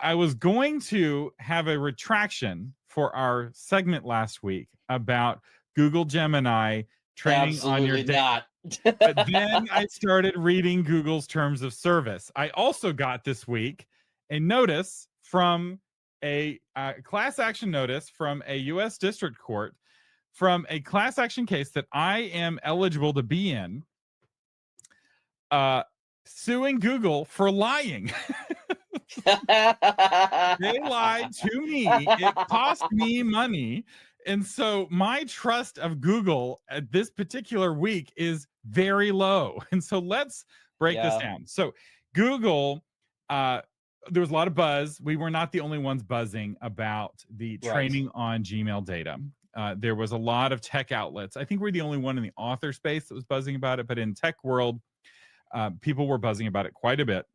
I was going to have a retraction for our segment last week about Google Gemini training on your Absolutely data. not. But then I started reading Google's terms of service. I also got this week a notice from a class action notice from a U.S. district court from a class action case that I am eligible to be in, suing Google for lying. They lied to me. It cost me money. And so my trust of Google at this particular week is very low. And so let's break this Yeah, down. So Google, uh, there was a lot of buzz. We were not the only ones buzzing about the right. training on Gmail data. There was a lot of tech outlets. I think we're the only one in the author space that was buzzing about it, but in tech world, people were buzzing about it quite a bit.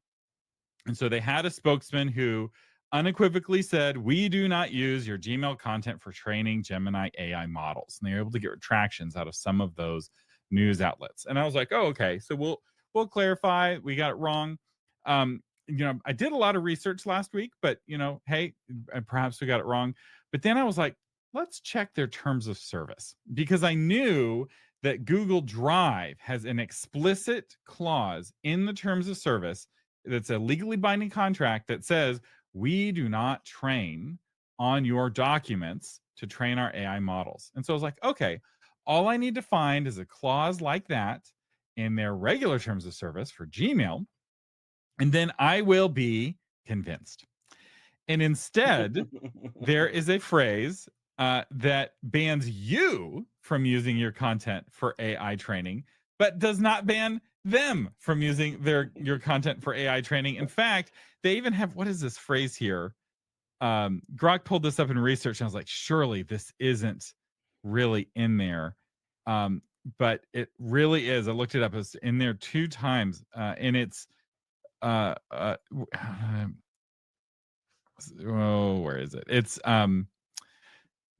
And so they had a spokesman who unequivocally said, "We do not use your Gmail content for training Gemini AI models." And they were able to get retractions out of some of those news outlets. And I was like, "Oh, okay. So we'll clarify. We got it wrong." I did a lot of research last week, but hey, perhaps we got it wrong. But then I was like, let's check their terms of service because I knew that Google Drive has an explicit clause in the terms of service that's a legally binding contract that says we do not train on your documents to train our AI models. And so I was like, okay, all I need to find is a clause like that in their regular terms of service for Gmail, and then I will be convinced. And instead, there is a phrase that bans you from using your content for AI training, but does not ban them from using your content for AI training. In fact, they even have, what is this phrase here? Grok pulled this up in research, and I was like, surely this isn't really in there. But it really is. I looked it up. It's in there 2 times, and it's uh, uh, where is it? It's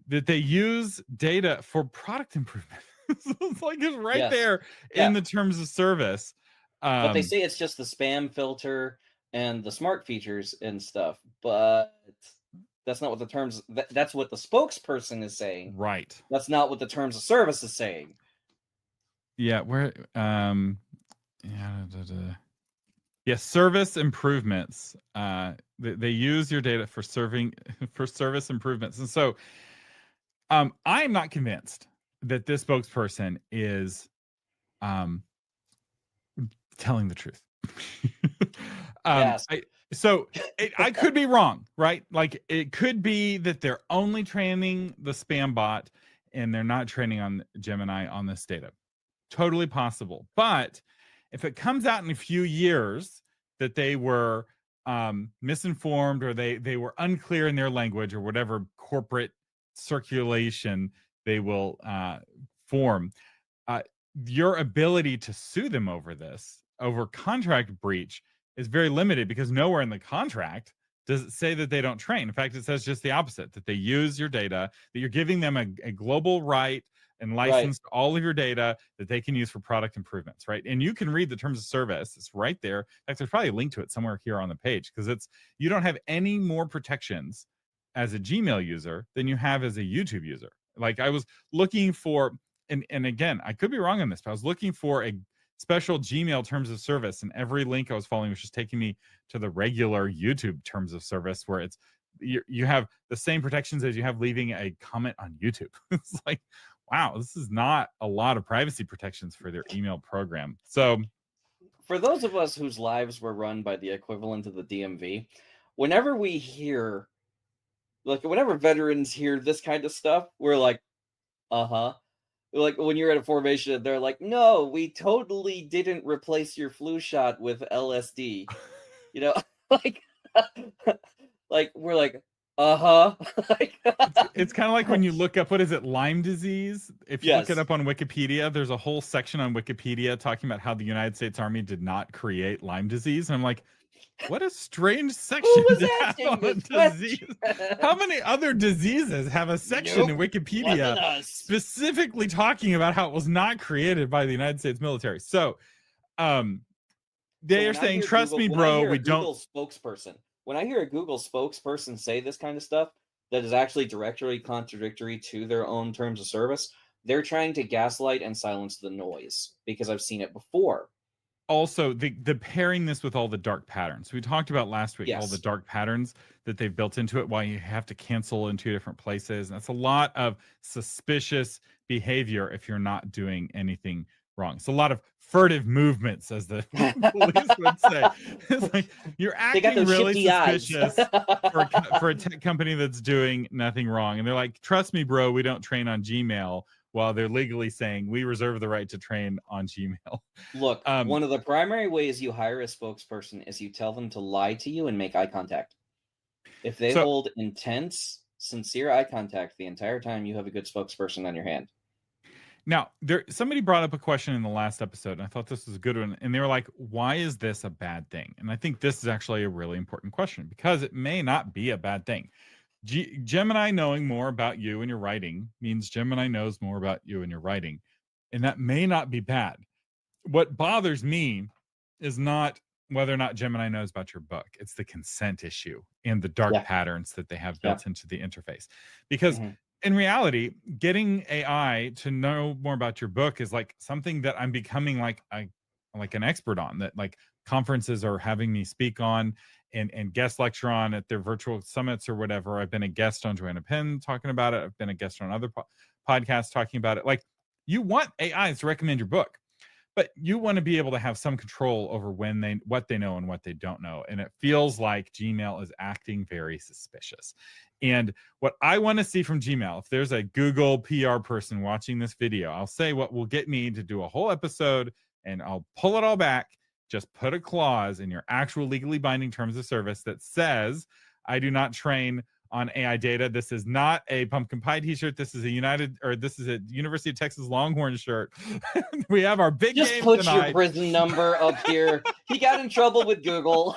that they use data for product improvement. So it's like it's right Yes. there in Yeah. the terms of service. But they Um, say it's just the spam filter and the smart features and stuff, but that's not what the terms that's what the spokesperson is saying. right. That's not what the terms of service is saying. Yeah, where yeah, yeah, service improvements. They use your data for serving for service improvements. And so I'm not convinced that this spokesperson is um telling the truth. Yes. I so I could be wrong, right? Like it could be that they're only training the spam bot and they're not training on Gemini on this data. Totally possible. But if it comes out in a few years that they were misinformed or they were unclear in their language or whatever corporate circulation they will form, uh, your ability to sue them over this, over contract breach, is very limited because nowhere in the contract does it say that they don't train. In fact, it says just the opposite, that they use your data, that you're giving them a global right and Right. license to all of your data that they can use for product improvements, right? And you can read the terms of service. It's right there. In fact, there's probably a link to it somewhere here on the page because you don't have any more protections as a Gmail user than you have as a YouTube user. Like I was looking for, and again, I could be wrong on this, but I was looking for a special Gmail terms of service, and every link I was following was just taking me to the regular YouTube terms of service where it's you have the same protections as you have leaving a comment on YouTube. It's like, wow, this is not a lot of privacy protections for their email program. So For those of us whose lives were run by the equivalent of the DMV, whenever we hear like whenever veterans hear this kind of stuff, we're like, uh-huh. Like when you're at a formation, they're like, "No, we totally didn't replace your flu shot with LSD." You know, like, like we're like, "Uh-huh." Like, it's kind of like when you look up, what is it, Lyme disease? If you look it yes. up on Wikipedia, there's a whole section on Wikipedia talking about how the United States Army did not create Lyme disease. And I'm like, what a strange Who section was to have asking on a this disease. How question? many other diseases have a section in Nope, Wikipedia wasn't us. specifically talking about how it was not created by the United States military? So um So they are saying, trust me, when I bro, hear we a don't. Google spokesperson, when I hear a Google spokesperson say this kind of stuff that is actually directly contradictory to their own terms of service, they're trying to gaslight and silence the noise because I've seen it before. Also, the pairing this with all the dark patterns. We talked about last week all the Yes. dark patterns that they've built into it, why you have to cancel in two different places. And that's a lot of suspicious behavior if you're not doing anything wrong. It's a lot of furtive movements, as the police would say. It's like you're They got acting those really shifty eyes. suspicious for a tech company that's doing nothing wrong. And they're like, trust me, bro, we don't train on Gmail, while they're legally saying we reserve the right to train on Gmail. Look, Um, one of the primary ways you hire a spokesperson is you tell them to lie to you and make eye contact. If they so hold intense, sincere eye contact the entire time, you have a good spokesperson on your hand. now, somebody brought up a question in the last episode, and I thought this was a good one. And they were like, "Why is this a bad thing?" And I think this is actually a really important question because it may not be a bad thing. Gemini knowing more about you and your writing means Gemini knows more about you and your writing, and that may not be bad. What bothers me is not whether or not Gemini knows about your book. It's the consent issue and the dark Yeah. patterns that they have Yeah. built into the interface. Because Mhm. in reality, getting AI to know more about your book is like something that I'm becoming like an expert on, that like conferences are having me speak on and guest lecture on at their virtual summits or whatever. I've been a guest on Joanna Penn talking about it. I've been a guest on other podcasts talking about it. Like you want AI to recommend your book, but you want to be able to have some control over what they know and what they don't know. And it feels like Gmail is acting very suspicious. And what I want to see from Gmail, if there's a Google PR person watching this video, I'll say what will get me to do a whole episode, and I'll pull it all back. Just put a clause in your actual legally binding terms of service that says, I do not train on AI data. This is not a pumpkin pie t-shirt. This is a University of Texas Longhorn shirt. We have our big Just game put tonight. your prison number up here. He got in trouble with Google.